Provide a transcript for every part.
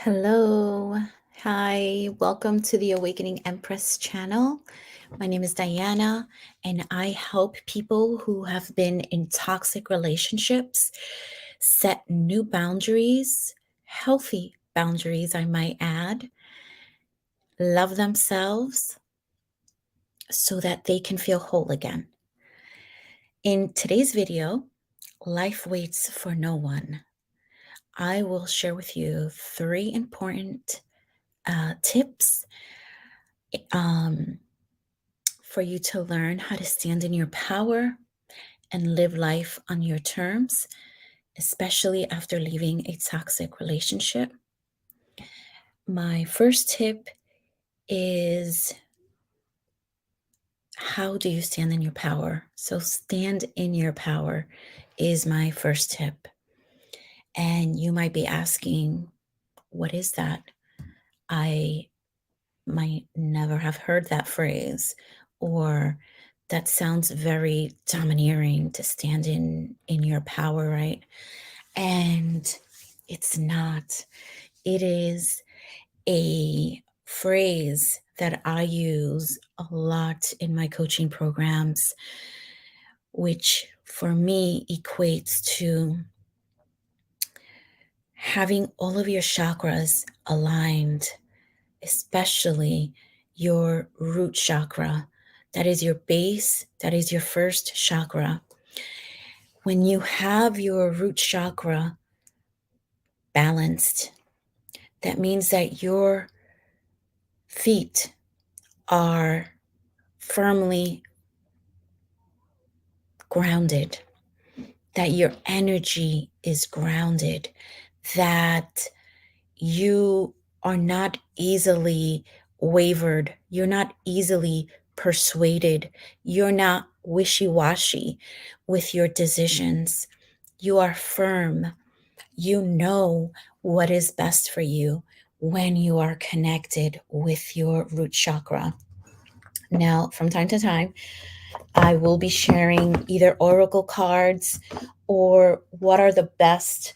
Hello. Hi. Welcome to the Awakening Empress channel. My name is Diana, and I help people who have been in toxic relationships set new boundaries, healthy boundaries, I might add, love themselves so that they can feel whole again. In today's video, Life Waits for No One, I will share with you 3 important tips um, for you to learn how to stand in your power and live life on your terms, especially after leaving a toxic relationship. My first tip is, how do you stand in your power? So, stand in your power is my first tip. And you might be asking, what is that? I might never have heard that phrase, or that sounds very domineering to stand in your power, right? And it's not. It is a phrase that I use a lot in my coaching programs, which for me equates to having all of your chakras aligned, especially your root chakra. That is your base, that is your first chakra. When you have your root chakra balanced, that means that your feet are firmly grounded, that your energy is grounded, that you are not easily wavered, you're not easily persuaded, you're not wishy-washy with your decisions. You are firm. You know what is best for you when you are connected with your root chakra. Now, from time to time, I will be sharing either oracle cards or what are the best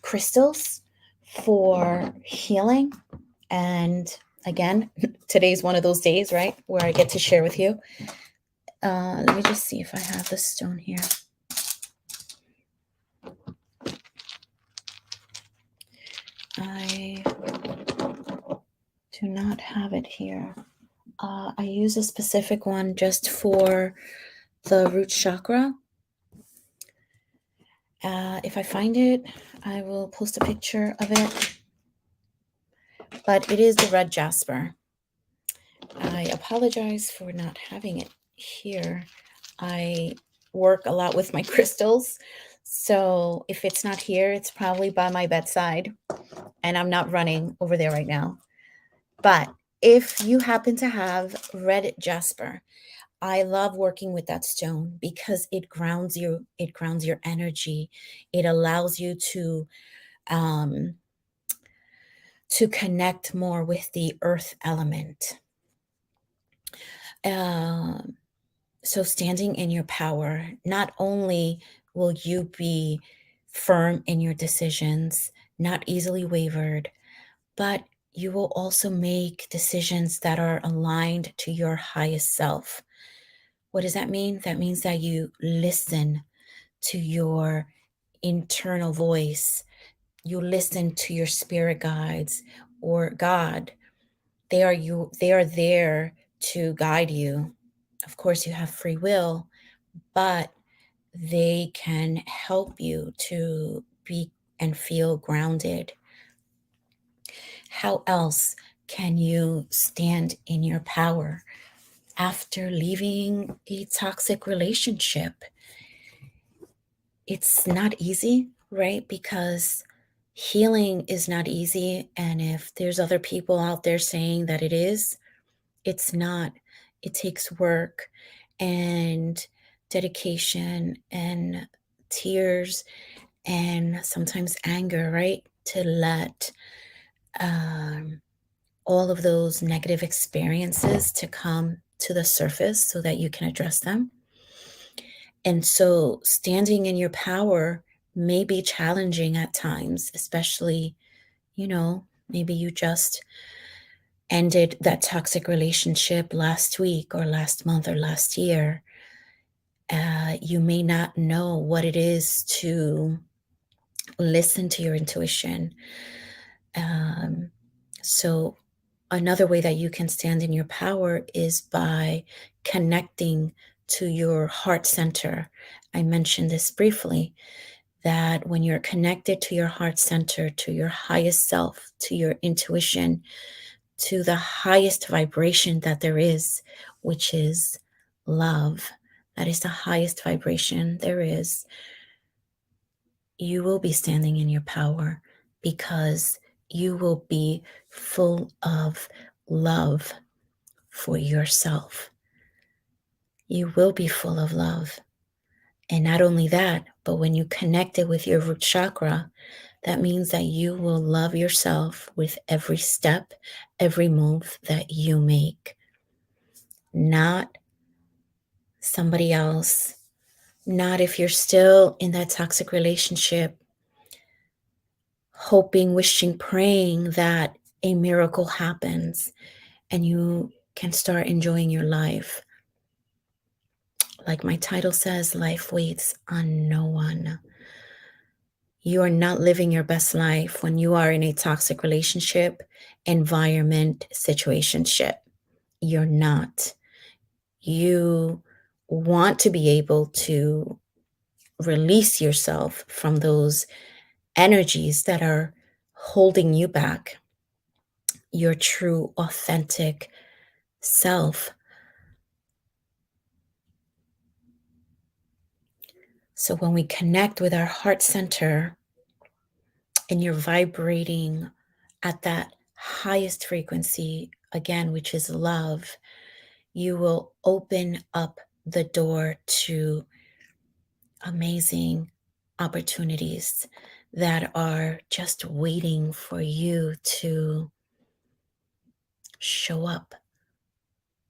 crystals for healing. And again, today's one of those days, right, where I get to share with you. Let me just see if I have the stone here. I do not have it here. I use a specific one just for the root chakra. If I find it, I will post a picture of it. But it is the red Jasper. I apologize for not having it here. I work a lot with my crystals. So if it's not here, it's probably by my bedside. And I'm not running over there right now. But if you happen to have red Jasper, I love working with that stone because it grounds you. It grounds your energy. It allows you to connect more with the earth element. So standing in your power, not only will you be firm in your decisions, not easily wavered, but you will also make decisions that are aligned to your highest self. What does that mean? That means that you listen to your internal voice. You listen to your spirit guides or God. They are there to guide you. Of course, you have free will, but they can help you to be and feel grounded. How else can you stand in your power after leaving a toxic relationship? It's not easy, right? Because healing is not easy. And if there's other people out there saying that it is, it's not. It takes work and dedication and tears and sometimes anger, right? To let all of those negative experiences to come to the surface so that you can address them. And so standing in your power may be challenging at times, especially, maybe you just ended that toxic relationship last week or last month or last year. You may not know what it is to listen to your intuition. So, another way that you can stand in your power is by connecting to your heart center. I mentioned this briefly, that when you're connected to your heart center, to your highest self, to your intuition, to the highest vibration that there is, which is love. That is the highest vibration there is. You will be standing in your power because you will be full of love for yourself. You will be full of love. And not only that, but when you connect it with your root chakra, that means that you will love yourself with every step, every move that you make. Not somebody else, not if you're still in that toxic relationship, hoping, wishing, praying that a miracle happens and you can start enjoying your life. Like my title says, life waits on no one. You are not living your best life when you are in a toxic relationship, environment, situationship. You're not. You want to be able to release yourself from those energies that are holding you back, your true, authentic self. So when we connect with our heart center and you're vibrating at that highest frequency, again, which is love, you will open up the door to amazing opportunities that are just waiting for you to show up,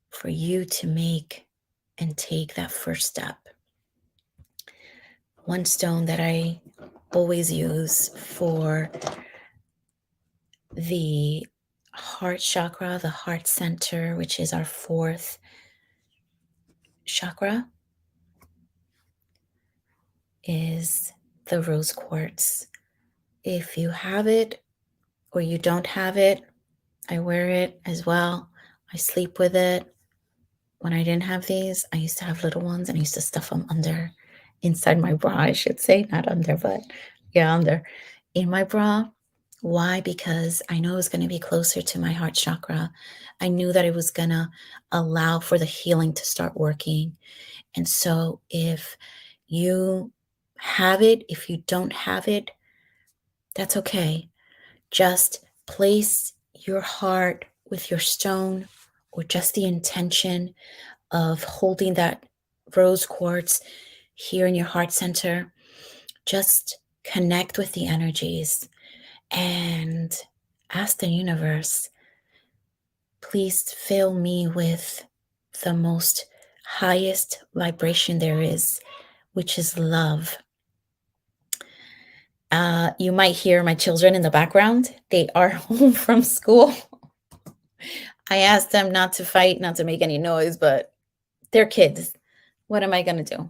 for you to make and take that first step. One stone that I always use for the heart chakra, the heart center, which is our fourth chakra, is the rose quartz. If you have it or you don't have it, I wear it as well. I sleep with it. When I didn't have these, I used to have little ones and I used to stuff them inside my bra, I should say, not under, but yeah, under, in my bra. Why? Because I know it was going to be closer to my heart chakra. I knew that it was going to allow for the healing to start working. And so if you have it, if you don't have it, that's okay. Just place your heart with your stone or just the intention of holding that rose quartz here in your heart center. Just connect with the energies and ask the universe, please fill me with the most highest vibration there is, which is love. You might hear my children in the background. They are home from school. I asked them not to fight, not to make any noise, but they're kids. What am I going to do?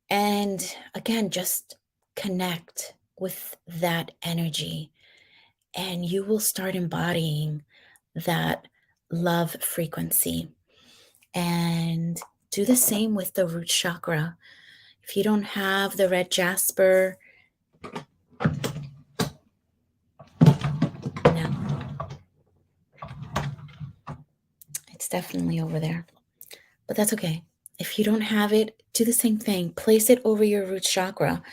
And again, just connect with that energy and you will start embodying that love frequency. And do the same with the root chakra. If you don't have the red Jasper, no, it's definitely over there. But that's okay. If you don't have it, do the same thing. Place it over your root chakra.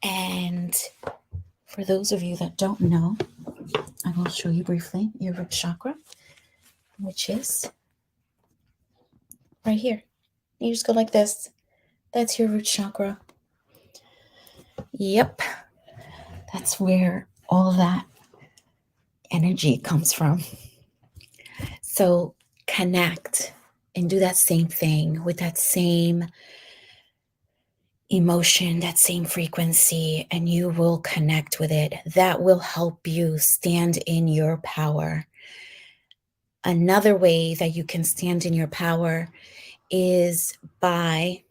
And for those of you that don't know, I will show you briefly your root chakra, which is right here. You just go like this. That's your root chakra. Yep. That's where all that energy comes from. So connect and do that same thing with that same emotion, that same frequency, and you will connect with it. That will help you stand in your power. Another way that you can stand in your power is by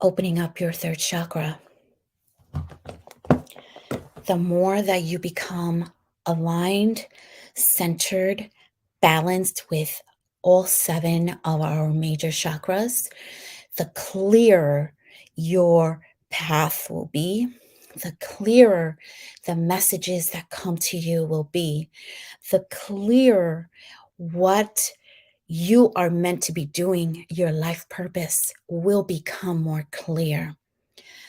opening up your third chakra. The more that you become aligned, centered, balanced with all 7 of our major chakras, the clearer your path will be, the clearer the messages that come to you will be, the clearer what you are meant to be doing, your life purpose will become more clear.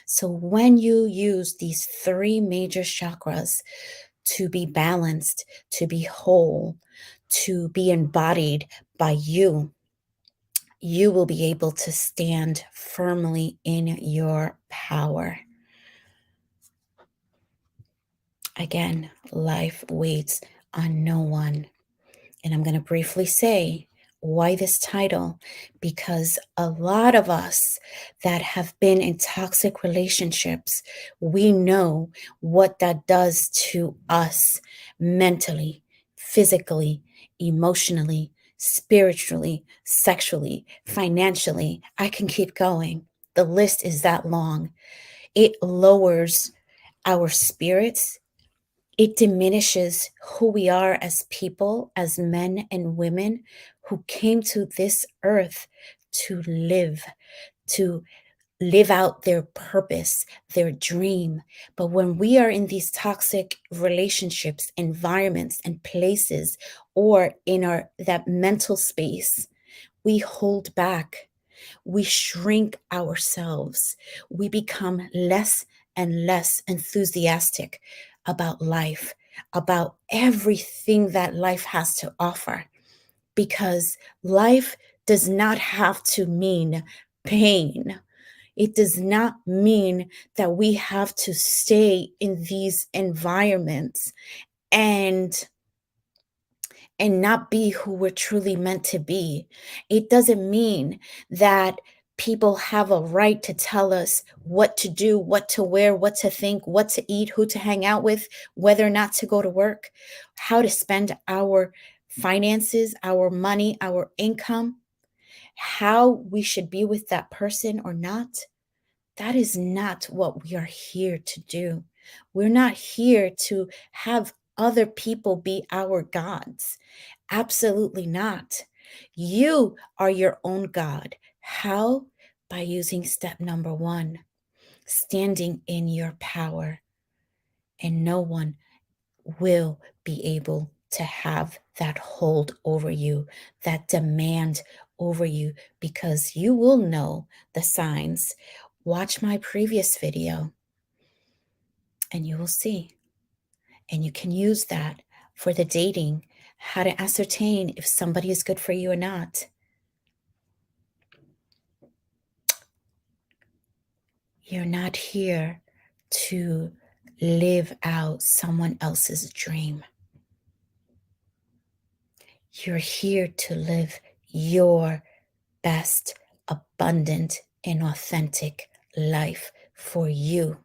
So when you use these 3 major chakras to be balanced, to be whole, to be embodied by you, you will be able to stand firmly in your power. Again, life waits on no one. And I'm going to briefly say why this title, because a lot of us that have been in toxic relationships, we know what that does to us mentally, physically, emotionally, spiritually, sexually, financially. I can keep going. The list is that long. It lowers our spirits, it diminishes who we are as people, as men and women who came to this earth to to live out their purpose, their dream. But when we are in these toxic relationships, environments, and places, or in our that mental space, we hold back, we shrink ourselves, we become less and less enthusiastic about life, about everything that life has to offer, because life does not have to mean pain. It does not mean that we have to stay in these environments and not be who we're truly meant to be. It doesn't mean that people have a right to tell us what to do, what to wear, what to think, what to eat, who to hang out with, whether or not to go to work, how to spend our finances, our money, our income, how we should be with that person or not. That is not what we are here to do. We're not here to have other people be our gods. Absolutely not. You are your own God. How? By using step number 1, standing in your power. And no one will be able to have that hold over you, that demand over you, because you will know the signs. Watch my previous video and you will see. And you can use that for the dating, how to ascertain if somebody is good for you or not. You're not here to live out someone else's dream. You're here to live your best, abundant, and authentic life for you,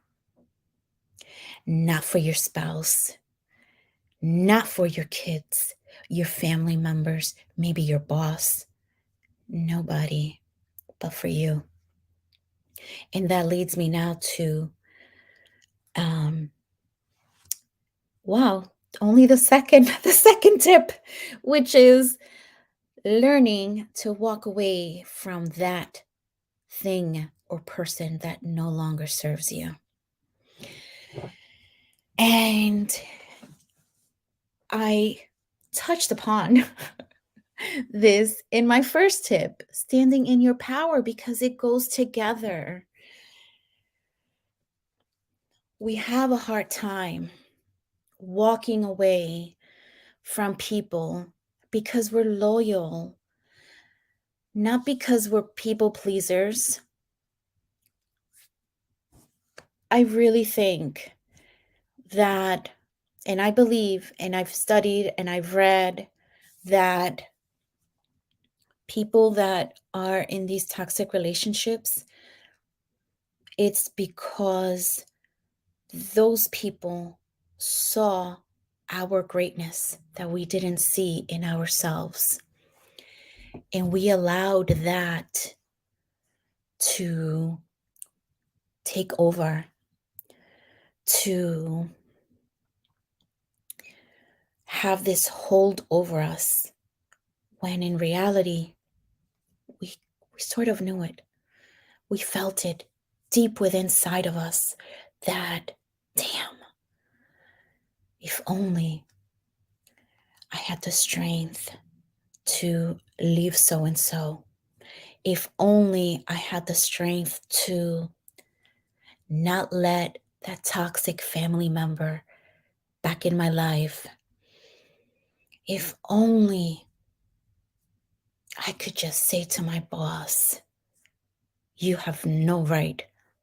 not for your spouse, not for your kids, your family members, maybe your boss, nobody but for you. And that leads me now to, um, wow, only the second, the second tip, which is learning to walk away from that thing or person that no longer serves you. And I touched upon this in my first tip, standing in your power, because it goes together. We have a hard time walking away from people because we're loyal, not because we're people pleasers. I really think that, and I believe, and I've studied and I've read that People that are in these toxic relationships, it's because those people saw our greatness that we didn't see in ourselves. And we allowed that to take over, to have this hold over us, when in reality, we, we sort of knew it. We felt it deep within inside of us that, damn, if only I had the strength to leave so and so. If only I had the strength to not let that toxic family member back in my life. If only I could just say to my boss, you have no right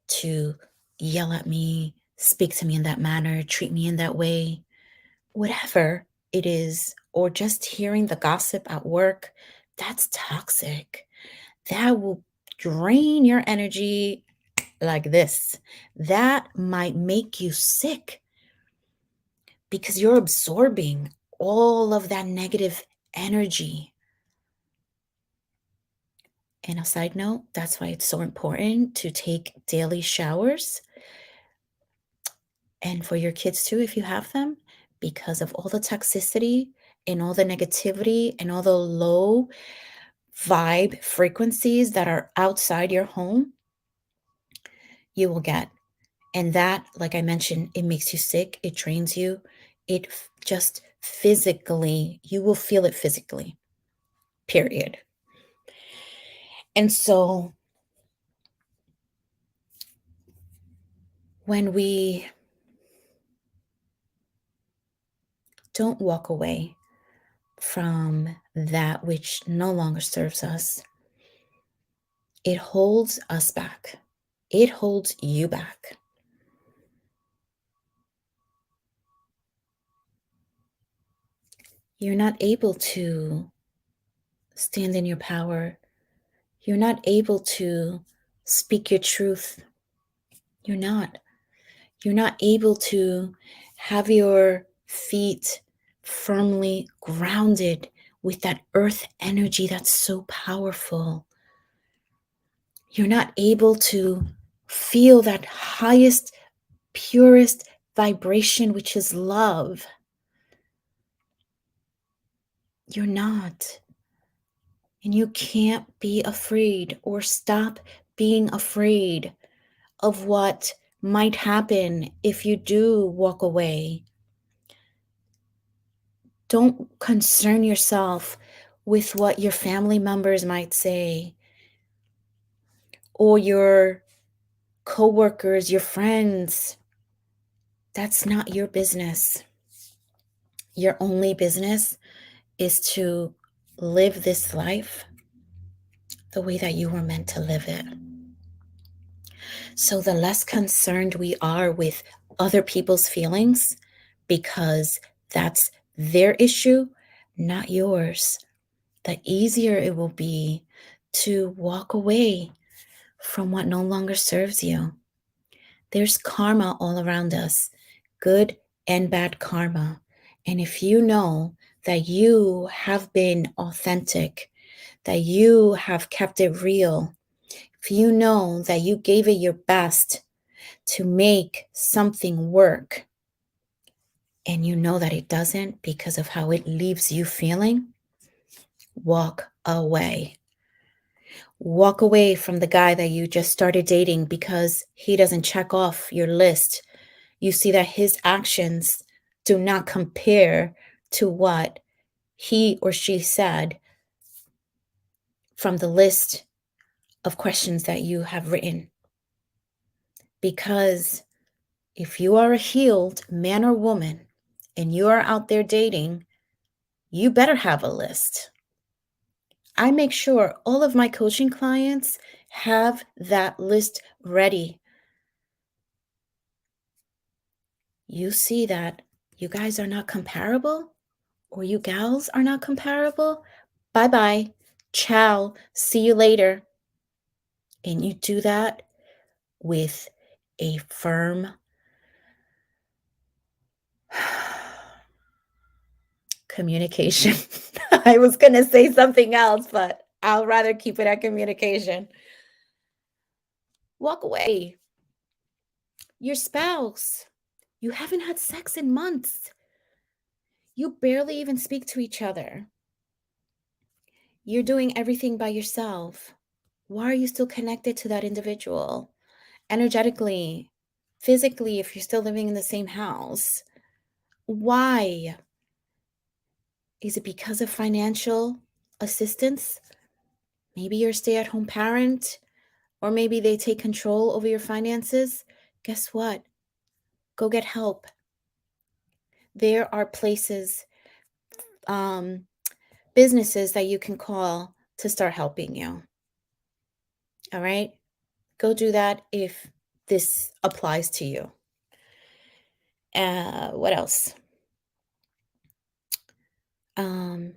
to yell at me, speak to me in that manner, treat me in that way, whatever it is, or just hearing the gossip at work, that's toxic. That will drain your energy like this. That might make you sick because you're absorbing all of that negative energy. And a side note, that's why it's so important to take daily showers, and for your kids too, if you have them, because of all the toxicity and all the negativity and all the low vibe frequencies that are outside your home, you will get. And that, like I mentioned, it makes you sick, it drains you, just physically, you will feel it physically, period. And so when we don't walk away from that which no longer serves us, it holds us back. It holds you back. You're not able to stand in your power. You're not able to speak your truth. You're not. You're not able to have your feet firmly grounded with that earth energy that's so powerful. You're not able to feel that highest, purest vibration, which is love. You're not. And you can't be afraid or stop being afraid of what might happen if you do walk away. Don't concern yourself with what your family members might say or your coworkers, your friends. That's not your business. Your only business is to live this life the way that you were meant to live it. So the less concerned we are with other people's feelings, because that's their issue, not yours, the easier it will be to walk away from what no longer serves you. There's karma all around us, good and bad karma. And if you know that you have been authentic, that you have kept it real, if you know that you gave it your best to make something work, and you know that it doesn't because of how it leaves you feeling, walk away. Walk away from the guy that you just started dating because he doesn't check off your list. You see that his actions do not compare to what he or she said from the list of questions that you have written. Because if you are a healed man or woman and you are out there dating, you better have a list. I make sure all of my coaching clients have that list ready. You see that you guys are not comparable, or you gals are not comparable, bye-bye. Ciao, see you later. And you do that with a firm communication. I was going to say something else, but I'll rather keep it at communication. Walk away. Your spouse, you haven't had sex in months. You barely even speak to each other. You're doing everything by yourself. Why are you still connected to that individual? Energetically, physically, if you're still living in the same house. Why? Is it because of financial assistance? Maybe you're a stay-at-home parent, or maybe they take control over your finances. Guess what? Go get help. There are places, um, businesses that you can call to start helping you. All right? Go do that if this applies to you. What else? Um,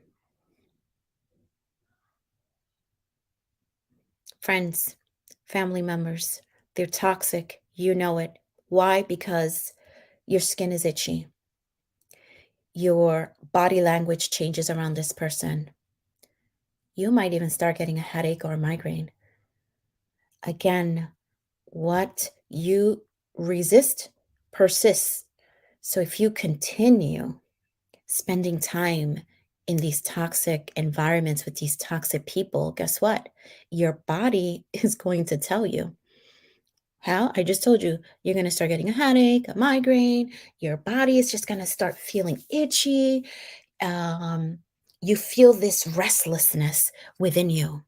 Friends, family members, they're toxic. You know it. Why? Because your skin is itchy. Your body language changes around this person. You might even start getting a headache or a migraine. Again, what you resist persists. So if you continue spending time in these toxic environments with these toxic people, guess what? Your body is going to tell you. How? I just told you, you're going to start getting a headache, a migraine. Your body is just going to start feeling itchy. Um, you feel this restlessness within you.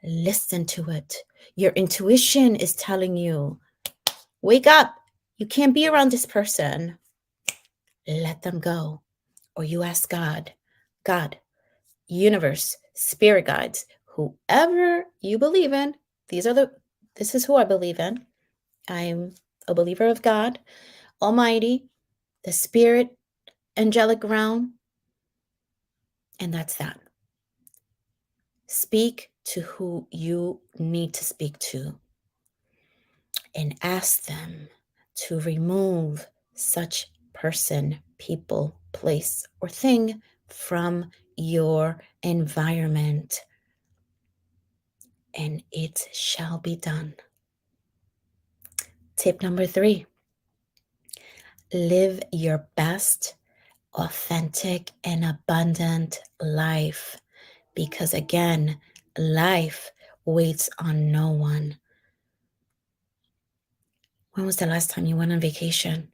Listen to it. Your intuition is telling you, wake up. You can't be around this person. Let them go. Or you ask God, universe, spirit guides, whoever you believe in. This is who I believe in. I'm a believer of God, Almighty, the spirit, angelic realm, and that's that. Speak to who you need to speak to and ask them to remove such person, people, place, or thing from your environment. And it shall be done. Tip number 3, live your best, authentic, and abundant life. Because again, life waits on no one. When was the last time you went on vacation?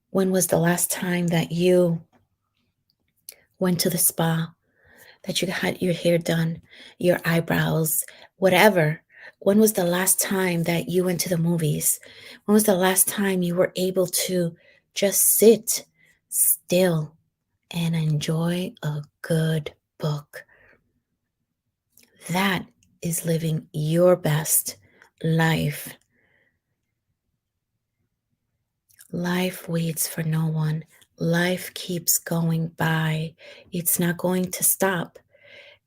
When was the last time that you went to the spa, that you had your hair done, your eyebrows, whatever? When was the last time that you went to the movies? When was the last time you were able to just sit still and enjoy a good book? That is living your best life. Life waits for no one. Life keeps going by. It's not going to stop.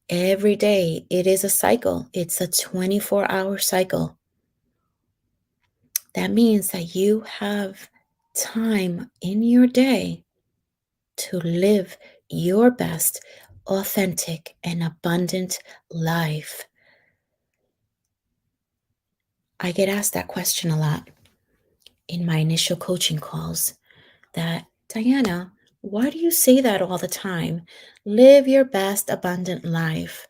Every day, it is a cycle. It's a 24-hour cycle. That means that you have time in your day to live your best, authentic, and abundant life. I get asked that question a lot in my initial coaching calls, that, Diana, why do you say that all the time? Live your best abundant life.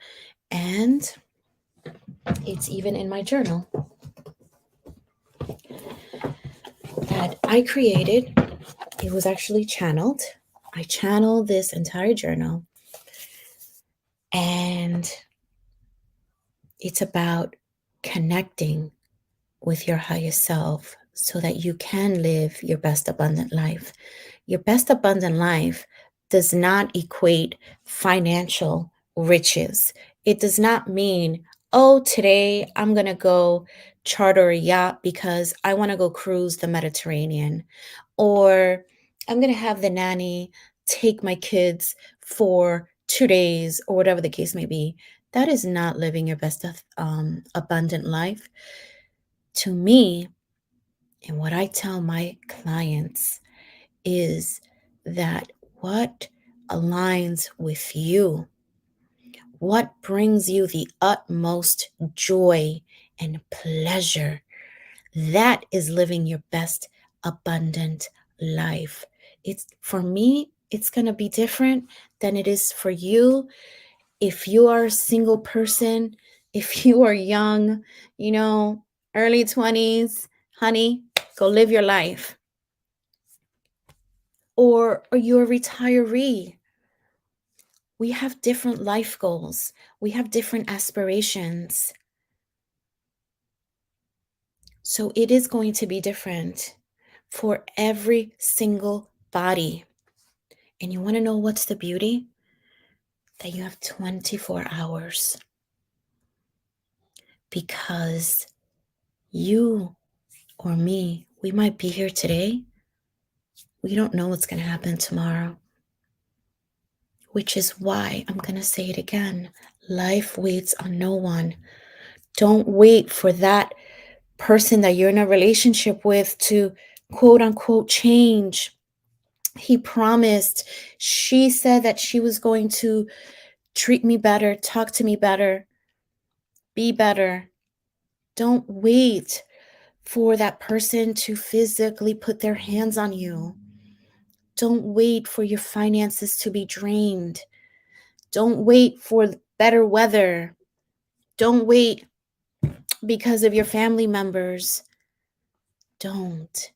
And it's even in my journal that I created. It was actually channeled. I channeled this entire journal. And it's about connecting with your highest self so that you can live your best abundant life. Your best abundant life does not equate financial riches. It does not mean, oh, today I'm going to go charter a yacht because I want to go cruise the Mediterranean, or I'm going to have the nanny take my kids for 2 days, or whatever the case may be, that is not living your best abundant life. To me, and what I tell my clients is that what aligns with you, what brings you the utmost joy and pleasure, that is living your best abundant life. It's for me, it's going to be different than it is for you. If you are a single person, if you are young, early 20s, honey, go live your life. Or you're a retiree. We have different life goals. We have different aspirations. So it is going to be different for every single body. And you want to know what's the beauty? That you have 24 hours. Because you or me, we might be here today. We don't know what's going to happen tomorrow. Which is why I'm going to say it again. Life waits on no one. Don't wait for that person that you're in a relationship with to quote unquote change. He promised. She said that she was going to treat me better, talk to me better, be better. Don't wait for that person to physically put their hands on you. Don't wait for your finances to be drained. Don't wait for better weather. Don't wait because of your family members. Don't.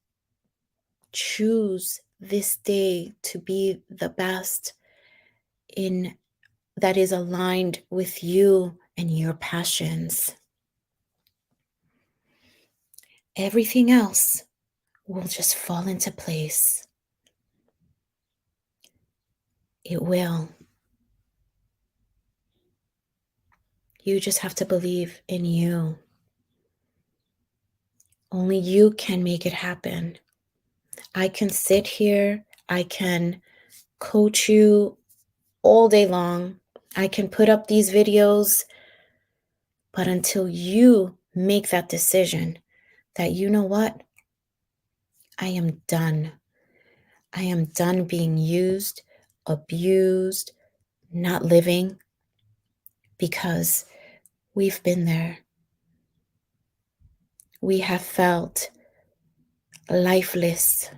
Choose this day to be the best in that is aligned with you and your passions. Everything else will just fall into place. It will. You just have to believe in you. Only you can make it happen. I can sit here, I can coach you all day long. I can put up these videos, but until you make that decision that, you know what? I am done. I am done being used, abused, not living, because we've been there. We have felt lifeless.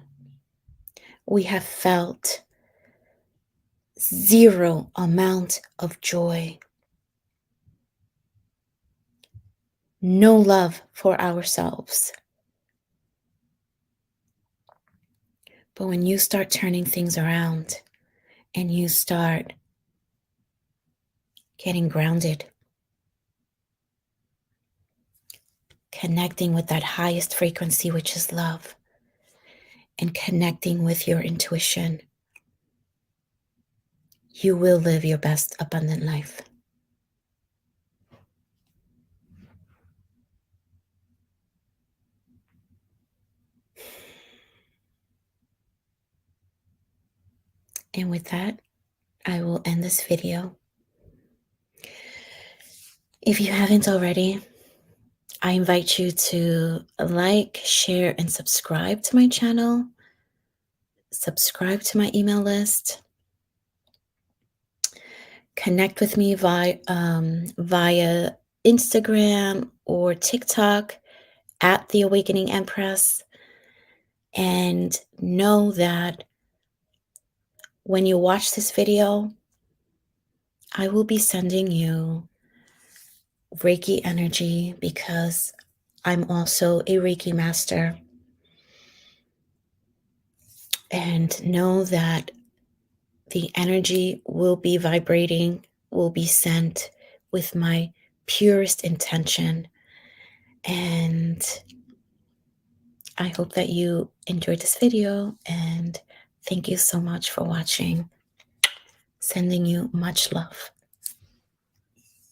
We have felt zero amount of joy. No love for ourselves. But when you start turning things around and you start getting grounded, connecting with that highest frequency, which is love, and connecting with your intuition, you will live your best abundant life. And with that, I will end this video. If you haven't already, I invite you to like, share, and subscribe to my channel. Subscribe to my email list. Connect with me via Instagram or TikTok at the Awakening Empress. And know that when you watch this video, I will be sending you Reiki energy because I'm also a Reiki master. And know that the energy will be vibrating, will be sent with my purest intention. And I hope that you enjoyed this video, and thank you so much for watching. Sending you much love.